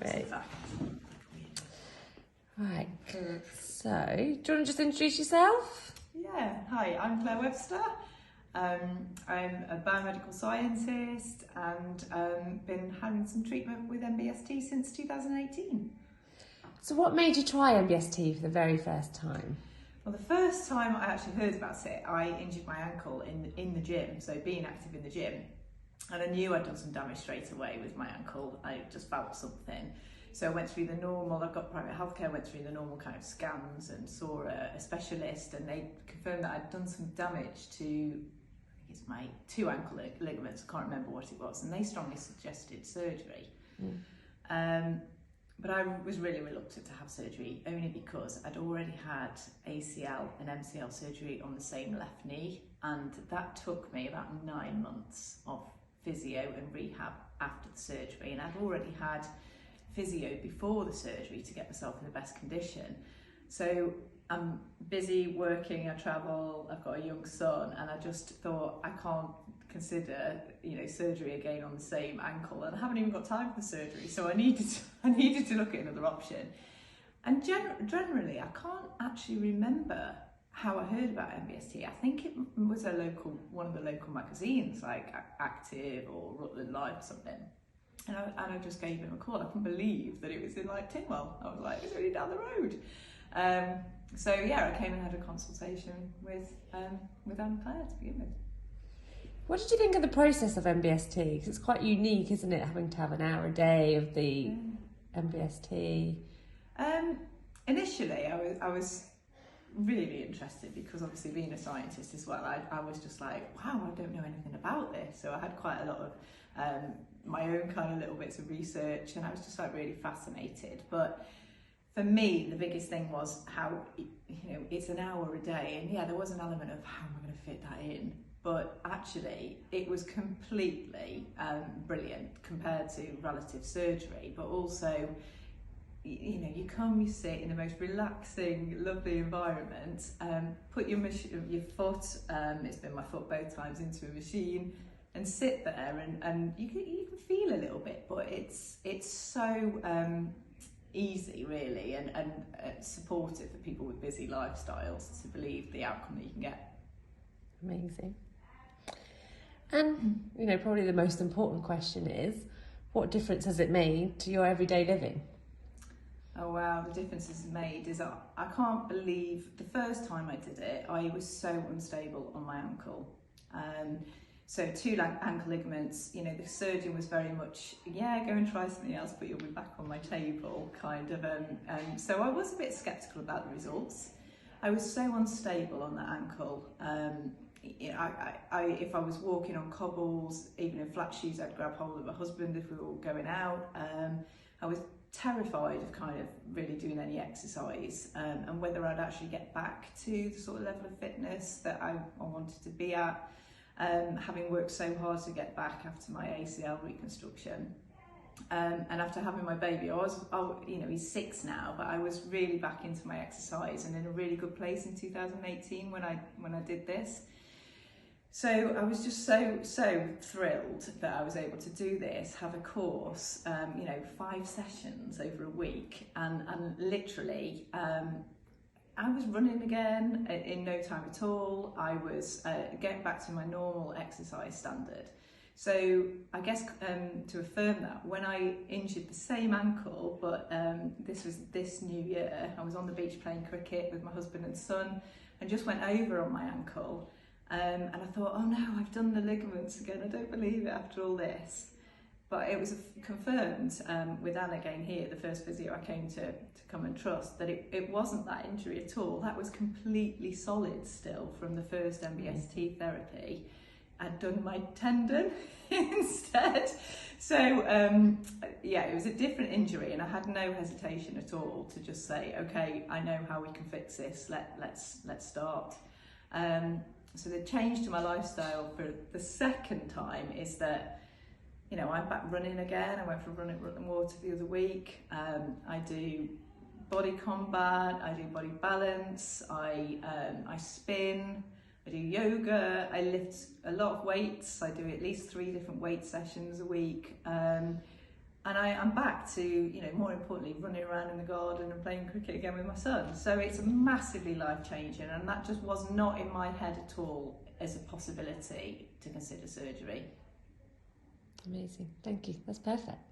Right. Right. So, do you want to just introduce yourself? Yeah, hi, I'm Claire Webster. I'm a biomedical scientist and been having some treatment with MBST since 2018. So what made you try MBST for the very first time? Well, the first time I actually heard about it, I injured my ankle in the gym, so being active in the gym. And I knew I'd done some damage straight away with my ankle. I just felt something. So I went through the normal, I've got private healthcare, went through the normal kind of scans and saw a specialist, and they confirmed that I'd done some damage to, I think it's my two ankle ligaments, I can't remember what it was, and they strongly suggested surgery. But I was really reluctant to have surgery, only because I'd already had ACL and MCL surgery on the same left knee, and that took me about 9 months of physio and rehab after the surgery, and I'd already had physio before the surgery to get myself in the best condition. So I'm busy working, I travel, I've got a young son, and I just thought I can't consider, surgery again on the same ankle, and I haven't even got time for the surgery, so I needed to look at another option. And generally I can't actually remember how I heard about MBST. I think it was one of the local magazines, like Active or Rutland Live or something. And I just gave him a call. I couldn't believe that it was in Tinwell. I was like, it's really down the road. So yeah, I came and had a consultation with Anne Claire to begin with. What did you think of the process of MBST? Because it's quite unique, isn't it, having to have an hour a day of the MBST? Initially, I was really interested, because obviously being a scientist as well, I was just like, wow, I don't know anything about this. So I had quite a lot of my own kind of little bits of research, and I was just really fascinated. But for me, the biggest thing was how, it's an hour a day, and yeah, there was an element of how am I going to fit that in? But actually, it was completely brilliant compared to relative surgery, but also, you come, you sit in the most relaxing, lovely environment, put your foot, it's been my foot both times, into a machine, and sit there, and you can feel a little bit, but it's so easy, really, and supportive for people with busy lifestyles to believe the outcome that you can get. Amazing. And, probably the most important question is, what difference has it made to your everyday living? Oh wow, the difference it's made is I can't believe the first time I did it, I was so unstable on my ankle. So two ankle ligaments, the surgeon was very much, yeah, go and try something else, but you'll be back on my table, kind of. So I was a bit sceptical about the results. I was so unstable on that ankle. If I was walking on cobbles, even in flat shoes, I'd grab hold of my husband if we were all going out. I was terrified of kind of really doing any exercise, and whether I'd actually get back to the sort of level of fitness that I wanted to be at, having worked so hard to get back after my ACL reconstruction. And after having my baby, he's 6 now, but I was really back into my exercise and in a really good place in 2018 when I did this. So I was just so thrilled that I was able to do this, have a course, 5 sessions over a week, and literally I was running again in no time at all. I was getting back to my normal exercise standard. So I guess to affirm that, when I injured the same ankle, but this was this new year, I was on the beach playing cricket with my husband and son, and just went over on my ankle. And I thought, oh no, I've done the ligaments again. I don't believe it after all this. But it was confirmed with Anne again here, the first physio I came to come and trust, that it wasn't that injury at all. That was completely solid still from the first MBST therapy. I'd done my tendon instead. So yeah, it was a different injury, and I had no hesitation at all to just say, okay, I know how we can fix this. Let's start. So the change to my lifestyle for the second time is that, I'm back running again. I went for a run at Rutland Water the other week. I do body combat, I do body balance, I spin, I do yoga, I lift a lot of weights. I do at least 3 different weight sessions a week. And I'm back to, you know, more importantly, running around in the garden and playing cricket again with my son. So it's massively life-changing, and that just was not in my head at all as a possibility to consider surgery. Amazing, thank you, that's perfect.